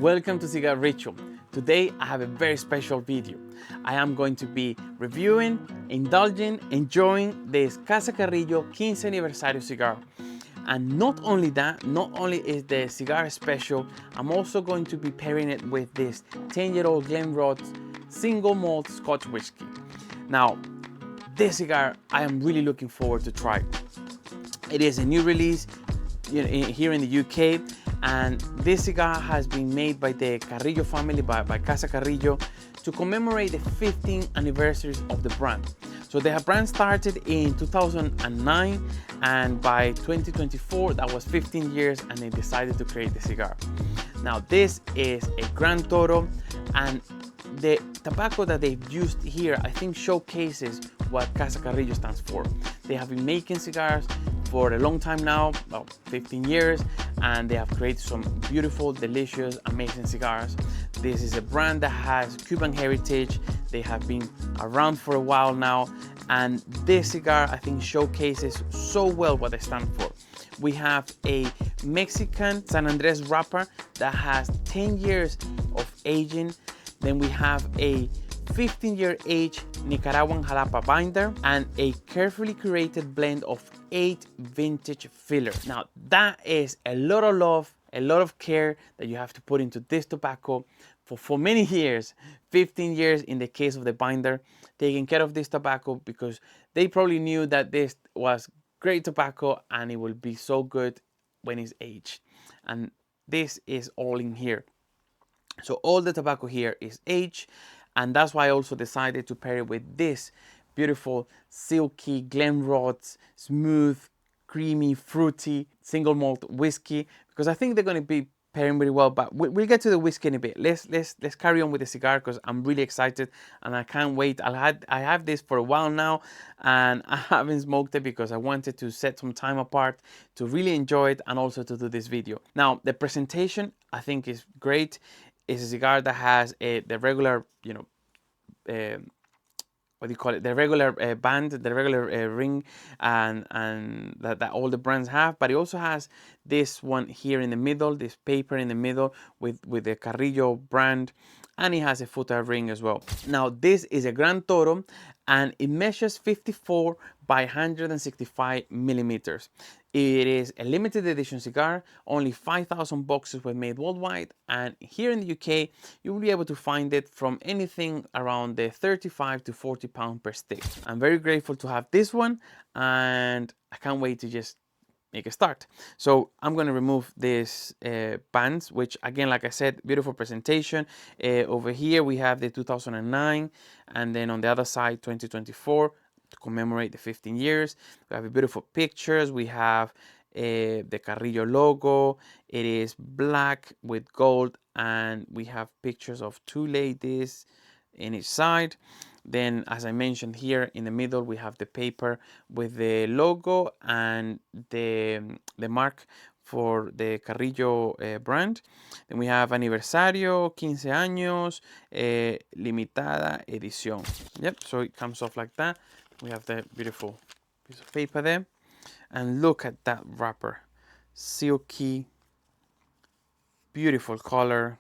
Welcome to Cigar Ritual. Today I have a very special video. I am going to be reviewing, indulging, enjoying this Casa Carrillo 15th Aniversario cigar. And not only that, not only is the cigar special, I'm also going to be pairing it with this 10-year-old Glenrothes single malt Scotch whiskey. Now, this cigar I am really looking forward to try. It is a new release here in the UK, and this cigar has been made by the Carrillo family, by Casa Carrillo, to commemorate the 15th anniversary of the brand. So the brand started in 2009, and by 2024 that was 15 years, and they decided to create the cigar. Now this is a Gran Toro, and the tobacco that they've used here I think showcases what Casa Carrillo stands for. They have been making cigars for a long time now, about 15 years, and they have created some beautiful, delicious, amazing cigars. This is a brand that has Cuban heritage. They have been around for a while now, and this cigar I think showcases so well what they stand for. We have a Mexican San Andres wrapper that has 10 years of aging. Then we have a 15-year age Nicaraguan jalapa binder and a carefully curated blend of 8 vintage fillers. Now that is a lot of love, a lot of care that you have to put into this tobacco for many years, 15 years in the case of the binder, taking care of this tobacco because they probably knew that this was great tobacco and it will be so good when it's aged. And this is all in here. So all the tobacco here is aged, and that's why I also decided to pair it with this beautiful, silky, Glenrothes, smooth, creamy, fruity, single malt whiskey, because I think they're going to be pairing really well. But we'll get to the whiskey in a bit. Let's carry on with the cigar because I'm really excited and I can't wait. I have this for a while now, and I haven't smoked it because I wanted to set some time apart to really enjoy it and also to do this video. Now the presentation I think is great. It's a cigar that has the regular, what do you call it? The regular band, the regular ring, and that all the brands have. But it also has this one here in the middle, this paper in the middle with the Carrillo brand, and it has a footer ring as well. Now this is a Gran Toro, and it measures 54 by 165 millimeters. It is a limited edition cigar. Only 5,000 boxes were made worldwide, and here in the UK you will be able to find it from anything around the 35 to 40 pound per stick. I'm very grateful to have this one, and I can't wait to just make a start. So I'm going to remove these bands, which again, like I said, beautiful presentation. Over here we have the 2009, and then on the other side 2024 to commemorate the 15 years. We have beautiful pictures. We have the Carrillo logo. It is black with gold, and we have pictures of 2 ladies in each side. Then, as I mentioned, here in the middle we have the paper with the logo and the mark for the Carrillo brand. Then we have Aniversario, 15 años, limitada edición. Yep, so it comes off like that. We have the beautiful piece of paper there. And look at that wrapper. Silky, beautiful color.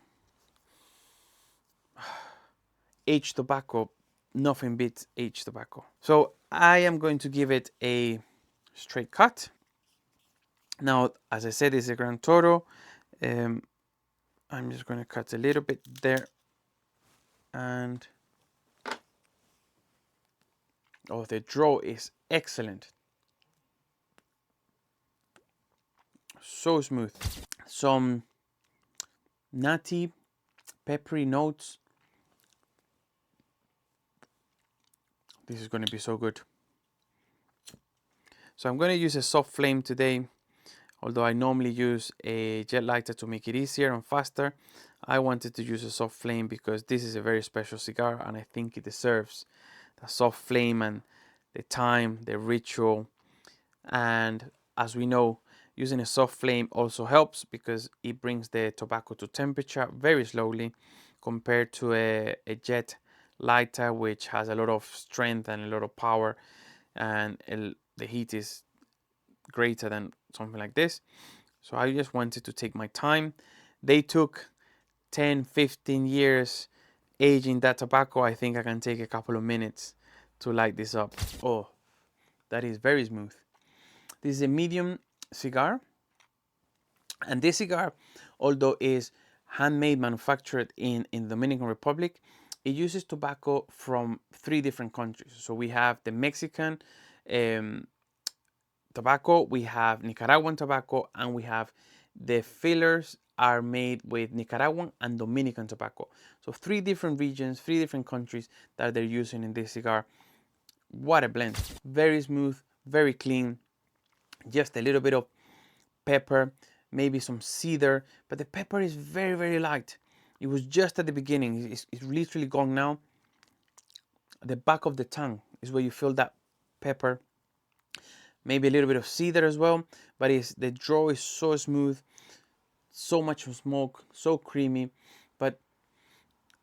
Aged tobacco, nothing beats aged tobacco. So I am going to give it a straight cut. Now, as I said, it's a Gran Toro. I'm just going to cut a little bit there. And oh, the draw is excellent. So smooth. Some nutty, peppery notes. This is going to be so good. So I'm going to use a soft flame today. Although I normally use a jet lighter to make it easier and faster, I wanted to use a soft flame because this is a very special cigar and I think it deserves the soft flame and the time, the ritual. And as we know, using a soft flame also helps because it brings the tobacco to temperature very slowly compared to a jet lighter, which has a lot of strength and a lot of power, and the heat is greater than something like this. So I just wanted to take my time. They took 10, 15 years aging that tobacco, I think I can take a couple of minutes to light this up. Oh, that is very smooth. This is a medium cigar. And this cigar, although is handmade, manufactured in Dominican Republic, it uses tobacco from 3 different countries. So we have the Mexican tobacco, we have Nicaraguan tobacco, and we have the fillers are made with Nicaraguan and Dominican tobacco. So 3 different regions, 3 different countries that they're using in this cigar. What a blend. Very smooth, very clean. Just a little bit of pepper, maybe some cedar, but the pepper is very, very light. It was just at the beginning. It's literally gone now. The back of the tongue is where you feel that pepper. Maybe a little bit of cedar as well, but the draw is so smooth, so much smoke, so creamy, but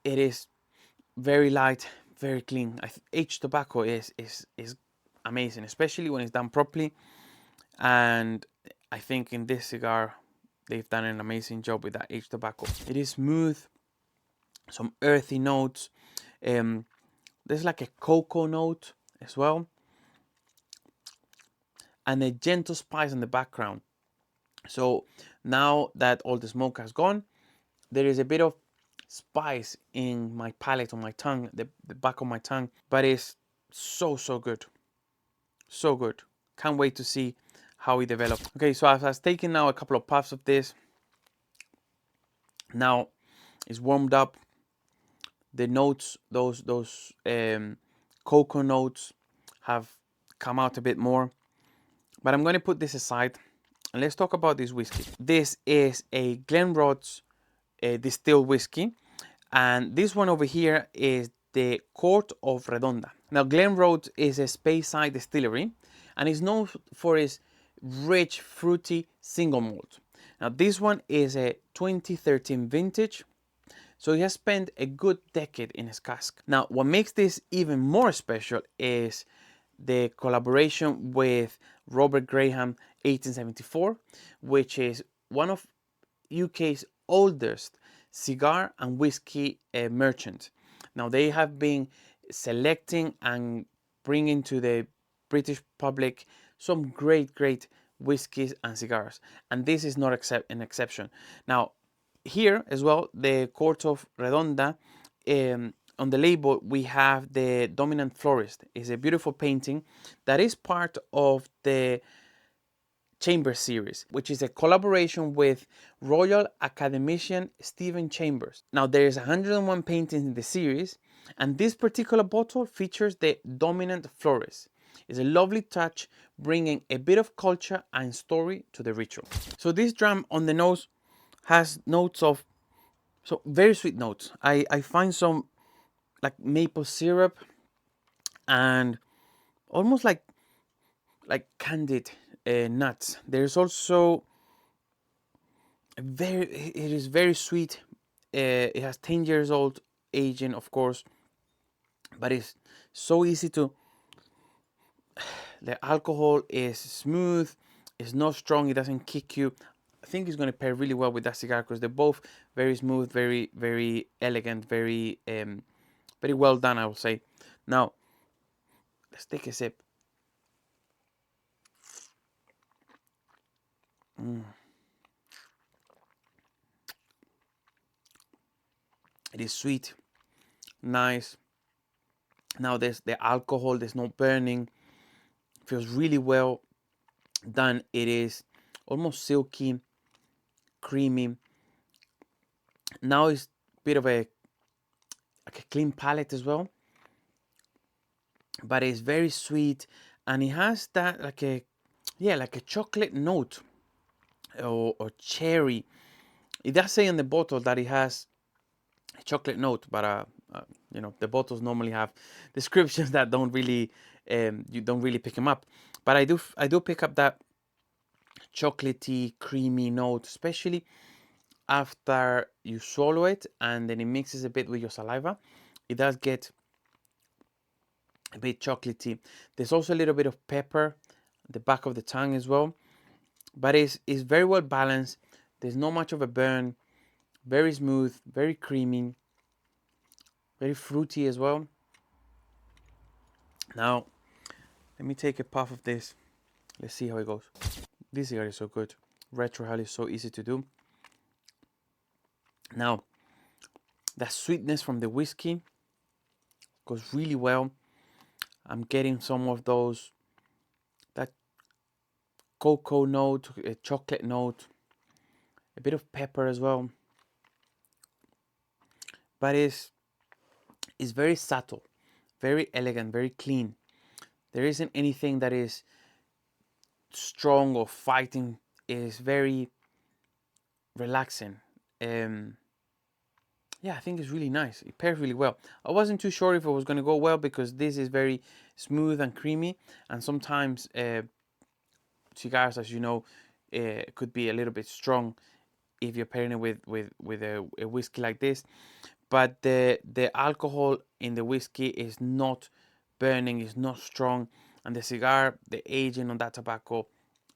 it is very light, very clean. Aged tobacco is amazing, especially when it's done properly. And I think in this cigar, they've done an amazing job with that aged tobacco. It is smooth, some earthy notes. There's like a cocoa note as well, and a gentle spice in the background. So now that all the smoke has gone, there is a bit of spice in my palate, on my tongue, the back of my tongue, but it's so good. So good. Can't wait to see how it develops. Okay, so I've taken now a couple of puffs of this. Now it's warmed up. The notes, those cocoa notes have come out a bit more. But I'm going to put this aside and let's talk about this whiskey. This is a Glenrothes distilled whiskey. And this one over here is the Court of Redonda. Now, Glenrothes is a Speyside distillery and is known for its rich, fruity single malt. Now, this one is a 2013 vintage, so it has spent a good decade in its cask. Now, what makes this even more special is the collaboration with Robert Graham 1874, which is one of UK's oldest cigar and whiskey merchant. Now they have been selecting and bringing to the British public some great whiskies and cigars, and this is not an exception. Now here as well, the Court of Redonda, on the label we have the Dominant Florist. It's a beautiful painting that is part of the Chambers series, which is a collaboration with Royal Academician Stephen Chambers. Now there is 101 paintings in the series, and this particular bottle features the Dominant Florist. It's a lovely touch, bringing a bit of culture and story to the ritual. So this dram on the nose has notes of, so very sweet notes. I find some like maple syrup and almost like candied nuts. There's also it is very sweet. It has 10 years old aging, of course, but it's so easy to. The alcohol is smooth. It's not strong. It doesn't kick you. I think it's going to pair really well with that cigar because they're both very smooth, very elegant, very well done, I would say. Now, let's take a sip. It is sweet, nice. Now there's the alcohol, there's no burning. Feels really well done. It is almost silky, creamy. Now it's a bit of a clean palate as well, but it's very sweet, and it has that like a chocolate note or cherry. It does say on the bottle that it has a chocolate note, but you know, the bottles normally have descriptions that don't really you don't really pick them up. But I do pick up that chocolatey, creamy note, especially after you swallow it and then it mixes a bit with your saliva. It does get a bit chocolatey. There's also a little bit of pepper at the back of the tongue as well, but it's very well balanced. There's not much of a burn. Very smooth, very creamy, very fruity as well. Now, let me take a puff of this. Let's see how it goes. This cigar is so good. Retrohale is so easy to do. Now, that sweetness from the whiskey goes really well. I'm getting some of that cocoa note, a chocolate note, a bit of pepper as well. But it's very subtle, very elegant, very clean. There isn't anything that is strong or fighting. It is very relaxing. Yeah, I think it's really nice. It pairs really well. I wasn't too sure if it was going to go well because this is very smooth and creamy, and sometimes cigars, as you know, could be a little bit strong if you're pairing it with a whiskey like this. But the alcohol in the whiskey is not burning, is not strong, and the cigar, the aging on that tobacco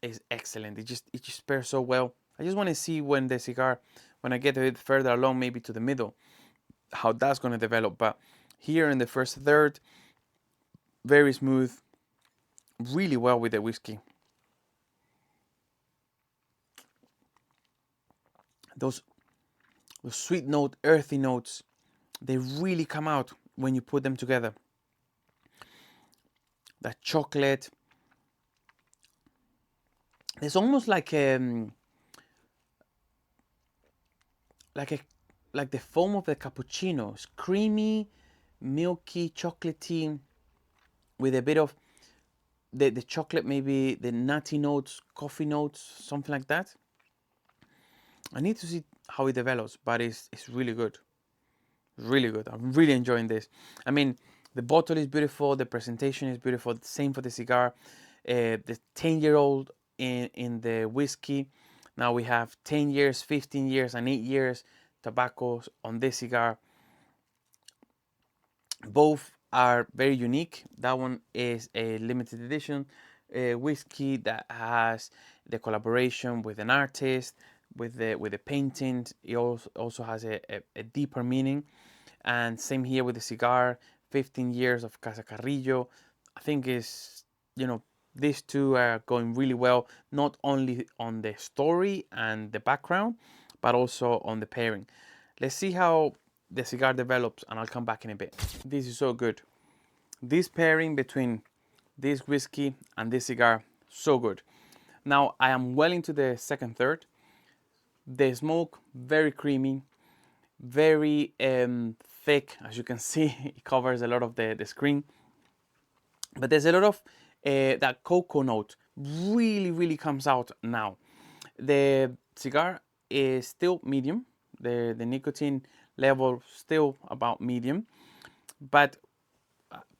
is excellent. It just pairs so well. I just want to see when I get a bit further along, maybe to the middle, how that's going to develop. But here in the first third, very smooth, really well with the whiskey. Those sweet note, earthy notes, they really come out when you put them together. That chocolate, it's almost like like the foam of the cappuccino. It's creamy, milky, chocolatey, with a bit of the chocolate, maybe the nutty notes, coffee notes, something like that. I need to see how it develops, but it's really good. Really good. I'm really enjoying this. I mean, the bottle is beautiful, the presentation is beautiful. Same for the cigar. The 10-year-old in the whiskey. Now we have 10 years, 15 years, and 8 years tobaccos on this cigar. Both are very unique. That one is a limited edition whiskey that has the collaboration with an artist, with the painting. It also has a deeper meaning. And same here with the cigar, 15 years of Casa Carrillo. I think these two are going really well, not only on the story and the background, but also on the pairing. Let's see how the cigar develops, and I'll come back in a bit. This is so good. This pairing between this whiskey and this cigar, so good. Now I am well into the second third. The smoke, very creamy, very thick, as you can see. It covers a lot of the screen, but there's a lot of that cocoa note really comes out now. The cigar is still medium, the nicotine level still about medium, but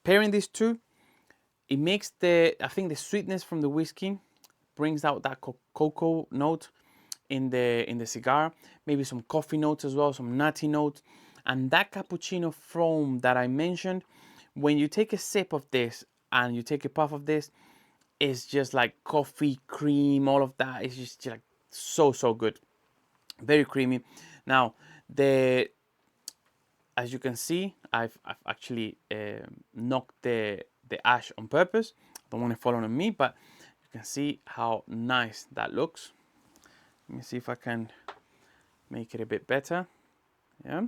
pairing these two, it makes I think the sweetness from the whiskey brings out that cocoa note in the cigar, maybe some coffee notes as well, some nutty notes, and that cappuccino foam that I mentioned. When you take a sip of this and you take a puff of this, it's just like coffee, cream, all of that. It's just like so good, very creamy. Now as you can see, I've actually knocked the ash on purpose. I don't want to fall on me, but you can see how nice that looks. Let me see if I can make it a bit better. Yeah,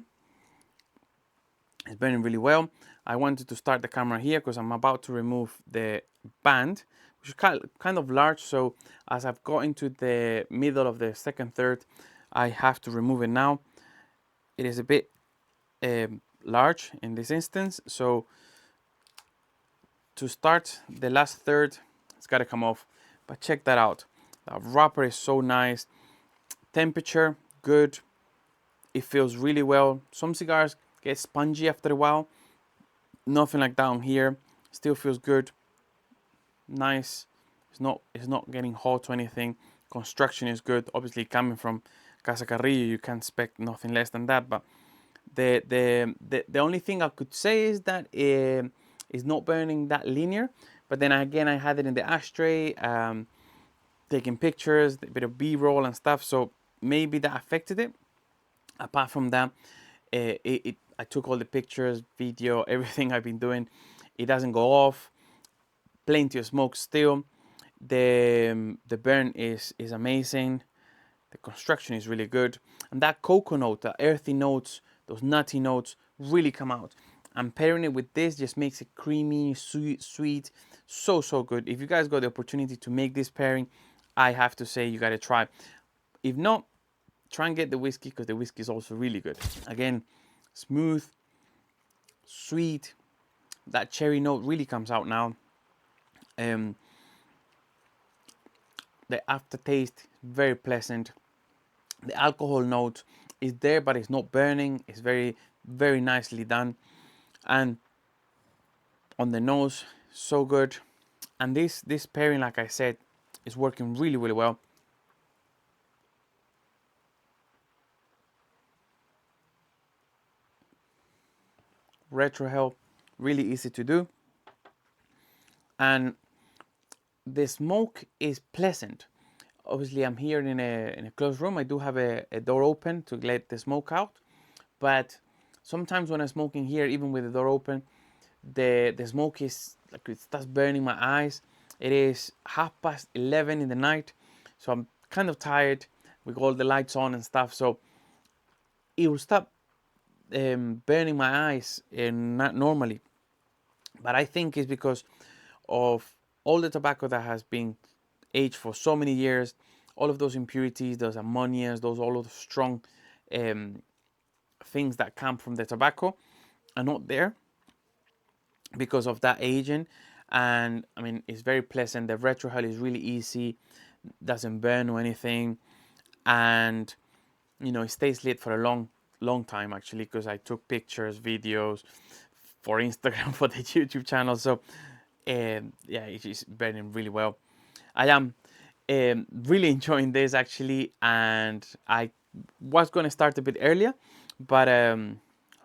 it's burning really well. I wanted to start the camera here because I'm about to remove the band, which is kind of large. So as I've got into the middle of the second third, I have to remove it now. It is a bit large in this instance. So to start the last third, it's got to come off. But check that out. The wrapper is so nice. Temperature, good. It feels really well. Some cigars get spongy after a while. Nothing like that on here. Still feels good. Nice. It's not getting hot or anything. Construction is good. Obviously, coming from Casa Carrillo, you can't expect nothing less than that. But the only thing I could say is that it's not burning that linear. But then again, I had it in the ashtray, taking pictures, a bit of B-roll and stuff. So maybe that affected it. Apart from that, I took all the pictures, video, everything I've been doing. It doesn't go off. Plenty of smoke still. The burn is amazing. The construction is really good, and that cocoa note, the earthy notes, those nutty notes really come out. And pairing it with this just makes it creamy, sweet, so good. If you guys got the opportunity to make this pairing, I have to say you gotta try. If not, try and get the whiskey, because the whiskey is also really good. Again, smooth, sweet. That cherry note really comes out now. The aftertaste very pleasant. The alcohol note is there, but it's not burning. It's very nicely done. And on the nose, so good. And this pairing, like I said, is working really well. Retrohale, really easy to do. And the smoke is pleasant. Obviously, I'm here in a closed room. I do have a door open to let the smoke out. But sometimes when I'm smoking here, even with the door open, the smoke is like it starts burning my eyes. It is 11:30 in the night, so I'm kind of tired with all the lights on and stuff. So it will stop burning my eyes, not normally. But I think it's because of all the tobacco that has been aged for so many years, all of those impurities, those ammonias, those all of the strong things that come from the tobacco are not there because of that aging. And I mean, it's very pleasant. The retrohale is really easy, doesn't burn or anything, and you know, it stays lit for a long time actually, because I took pictures, videos for Instagram, for the YouTube channel. So yeah, it is burning really well. I am really enjoying this actually, and I was going to start a bit earlier, but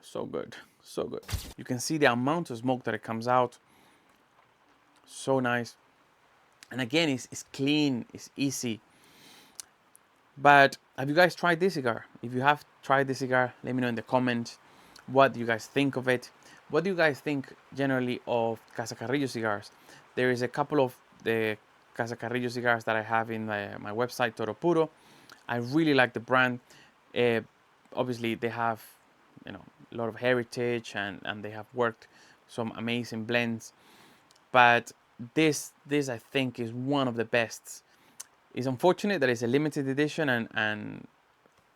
so good, so good. You can see the amount of smoke that it comes out. So nice. And again, it's clean, it's easy. But have you guys tried this cigar? If you have tried this cigar, let me know in the comments. What do you guys think of it? What do you guys think generally of Casa Carrillo cigars? There is a couple of the Casa Carrillo cigars that I have in my website, Toro Puro. I really like the brand. Uh, Obviously, they have, you know, a lot of heritage, and they have worked some amazing blends. But this I think is one of the best. It's unfortunate that it's a limited edition, and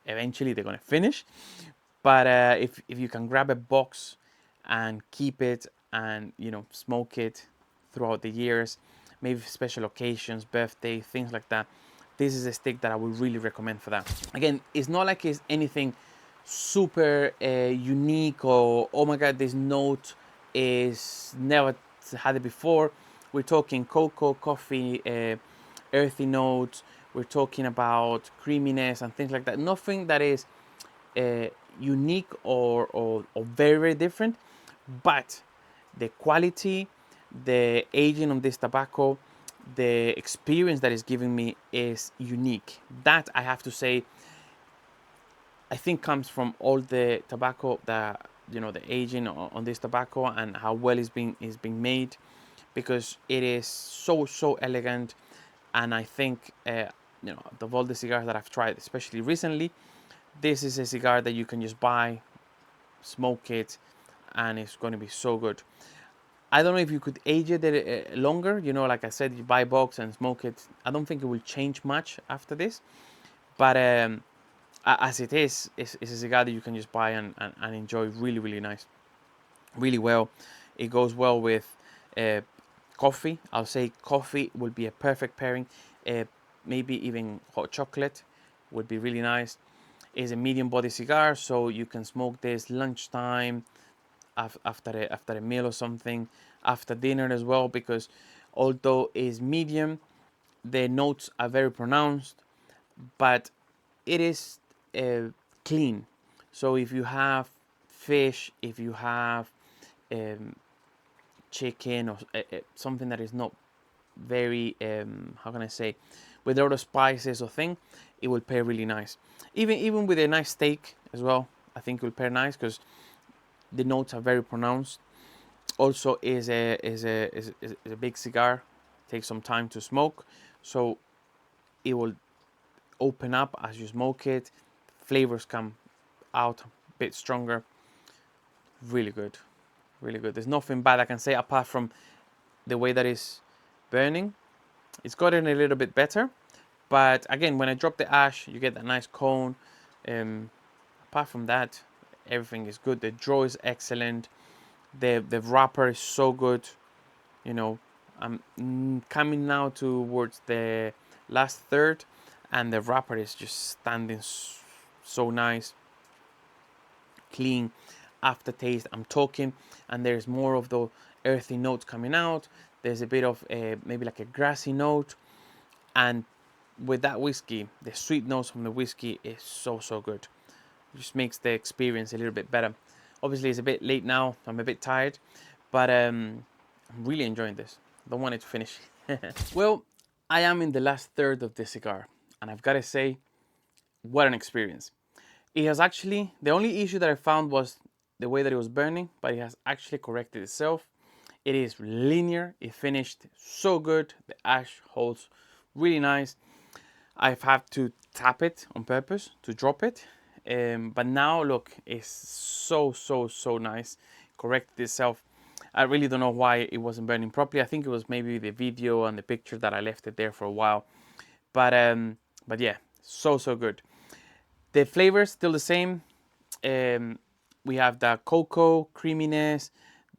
eventually they're gonna finish. But if you can grab a box and keep it, and you know, smoke it throughout the years, maybe special occasions, birthday, things like that, this is a stick that I would really recommend for that. Again, it's not like it's anything super unique, or oh my god, this note is never had it before. We're talking cocoa, coffee, earthy notes. We're talking about creaminess and things like that. Nothing that is unique or very different, but the quality, the aging of this tobacco, the experience that it's giving me is unique. That I have to say, I think comes from all the tobacco that, you know, the aging on this tobacco and how well it's being made, because it is so elegant. And I think you know, of all the cigars that I've tried, especially recently, this is a cigar that you can just buy, smoke it, and it's going to be so good. I don't know if you could age it longer. You know, like I said, you buy a box and smoke it. I don't think it will change much after this. But as it is, it's a cigar that you can just buy and enjoy really nice, really well. It goes well with coffee. I'll say coffee will be a perfect pairing. Maybe even hot chocolate would be really nice. It's a medium body cigar, so you can smoke this lunchtime, after a meal or something, after dinner as well, because although it's medium, the notes are very pronounced, but it is clean. So if you have fish, if you have um, chicken, or something that is not very, how can I say, with a lot of spices or thing, it will pair really nice. Even with a nice steak as well, I think it will pair nice because the notes are very pronounced. Also, is a big cigar, takes some time to smoke, so it will open up as you smoke it. Flavors come out a bit stronger. Really good, really good. There's nothing bad I can say apart from the way that it's burning. It's gotten a little bit better, but again, when I drop the ash, you get that nice cone. Apart from that, everything is good. The draw is excellent. The wrapper is so good. You know, I'm coming now towards the last third, and the wrapper is just standing so nice, clean aftertaste. I'm talking, and there's more of the earthy notes coming out. There's a bit of maybe like a grassy note, and with that whiskey, the sweet notes from the whiskey is so good. It just makes the experience a little bit better. Obviously, it's a bit late now. I'm a bit tired, but I'm really enjoying this. Don't want it to finish. Well, I am in the last third of the cigar, and I've got to say, what an experience. It has actually, the only issue that I found was the way that it was burning, but it has actually corrected itself. It is linear. It finished so good. The ash holds really nice. I've had to tap it on purpose to drop it. But now look, it's so nice. Corrected itself. I really don't know why it wasn't burning properly. I think it was maybe the video and the picture that I left it there for a while. But yeah, so good. The flavors still the same. We have the cocoa creaminess,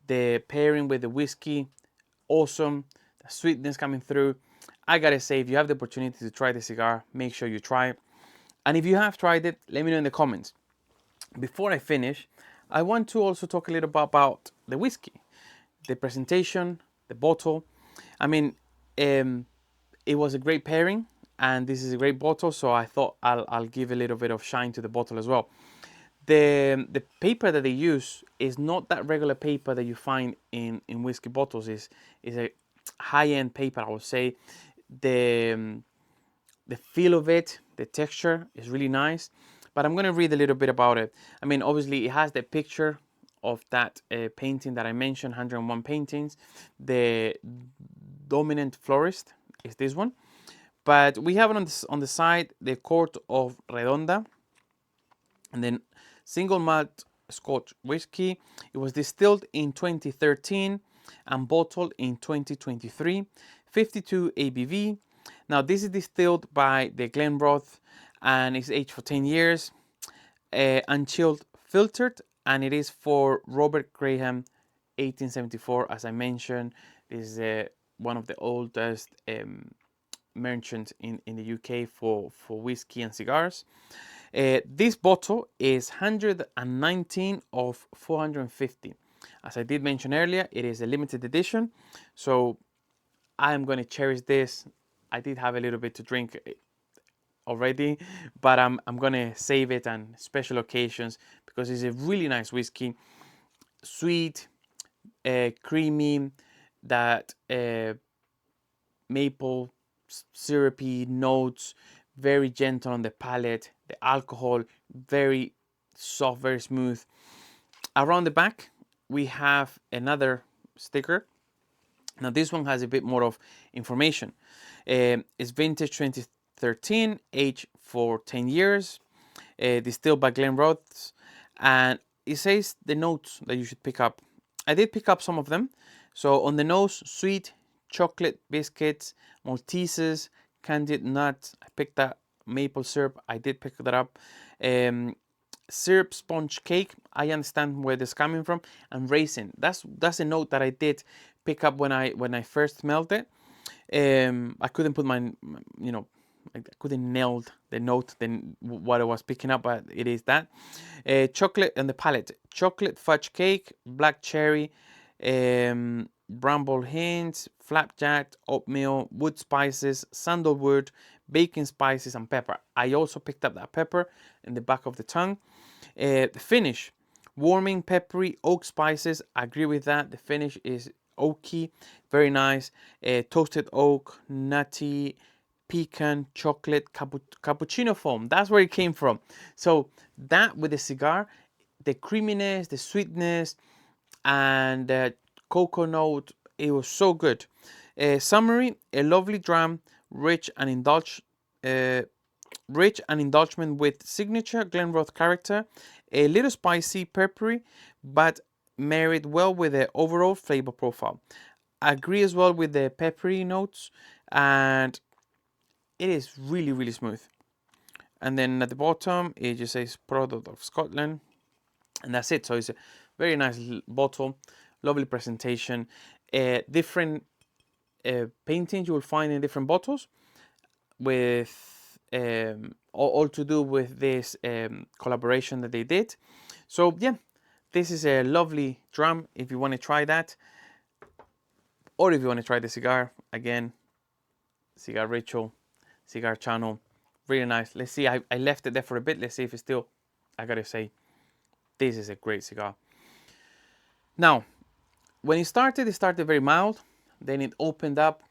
the pairing with the whiskey, awesome. The sweetness coming through. I gotta say, if you have the opportunity to try the cigar, make sure you try it. And if you have tried it, let me know in the comments. Before I finish, I want to also talk a little bit about the whiskey, the presentation, the bottle. I mean, it was a great pairing, and this is a great bottle, so I thought I'll give a little bit of shine to the bottle as well. The paper that they use is not that regular paper that you find in whiskey bottles. Is a high-end paper, I would say. The feel of it, the texture is really nice. But I'm going to read a little bit about it. I mean, obviously, it has the picture of that painting that I mentioned, 101 paintings. The dominant florist is this one. But we have it on the side, the Court of Redonda. And then single malt Scotch whiskey. It was distilled in 2013 and bottled in 2023. 52 ABV. Now this is distilled by the Glenrothes and it's aged for 10 years. Unchilled filtered, and it is for Robert Graham 1874. As I mentioned, this is one of the oldest merchants in the UK for whiskey and cigars. This bottle is 119 of 450. As I did mention earlier, it is a limited edition, so I am going to cherish this. I did have a little bit to drink already, but I'm going to save it on special occasions because it's a really nice whiskey. Sweet, creamy, that maple syrupy notes, very gentle on the palate. The alcohol, very soft, very smooth. Around the back, we have another sticker. Now this one has a bit more of information. It's vintage 2013, aged for 10 years, distilled by Glenrothes, and it says the notes that you should pick up. I did pick up some of them. So on the nose, sweet, chocolate biscuits, Maltesers, candied nuts. I picked that. Maple syrup, I did pick that up. Syrup sponge cake, I understand where this is coming from, and raisin. That's a note that I did pick up when I first smelled it. I couldn't put my, I couldn't nail the note, then what I was picking up, but it is that. Chocolate on the palate, chocolate fudge cake, black cherry, bramble hinge, flapjack, oatmeal, wood spices, sandalwood, baking spices, and pepper. I also picked up that pepper in the back of the tongue. The finish, warming, peppery, oak spices. I agree with that. The finish is oaky, very nice. Toasted oak, nutty, pecan, chocolate, cappuccino foam. That's where it came from. So that with the cigar, the creaminess, the sweetness, and cocoa note, it was so good. Summary: a lovely dram, rich and indulgent with signature Glenrothes character, a little spicy, peppery, but married well with the overall flavor profile. I agree as well with the peppery notes, and it is really, really smooth. And then at the bottom, it just says product of Scotland, and that's it. So it's a very nice bottle, lovely presentation, different paintings you will find in different bottles, with all to do with this collaboration that they did. So yeah, this is a lovely dram if you want to try that, or if you want to try the cigar. Again, Cigar Rachel, Cigar Channel, really nice. Let's see, I left it there for a bit. Let's see if it's still, I gotta say, this is a great cigar. Now, when it started very mild, then it opened up,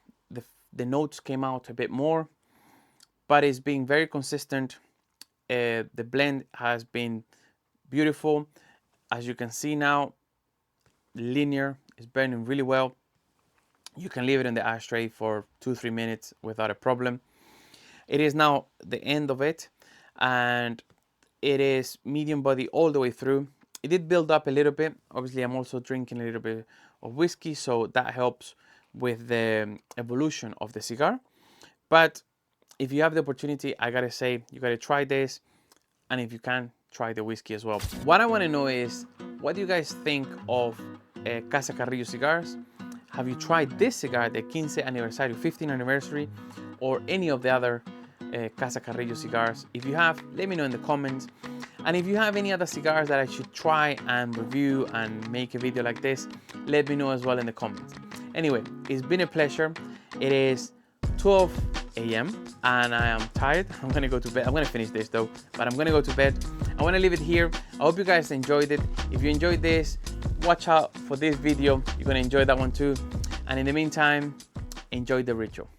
the notes came out a bit more, but it's been very consistent. The blend has been beautiful. As you can see now, linear, it's burning really well. You can leave it in the ashtray for 2-3 minutes without a problem. It is now the end of it, and it is medium body all the way through. It did build up a little bit. Obviously, I'm also drinking a little bit of whiskey, so that helps with the evolution of the cigar. But if you have the opportunity, I gotta say, you gotta try this, and if you can, try the whiskey as well. What I want to know is, what do you guys think of Casa Carrillo cigars? Have you tried this cigar, the 15th anniversary, 15th anniversary, or any of the other Casa Carrillo cigars? If you have, let me know in the comments. And if you have any other cigars that I should try and review and make a video like this, let me know as well in the comments. Anyway, it's been a pleasure. It is 12 a.m. and I am tired. I'm gonna go to bed. I'm gonna finish this though, but I'm gonna go to bed. I wanna leave it here. I hope you guys enjoyed it. If you enjoyed this, watch out for this video. You're gonna enjoy that one too. And in the meantime, enjoy the ritual.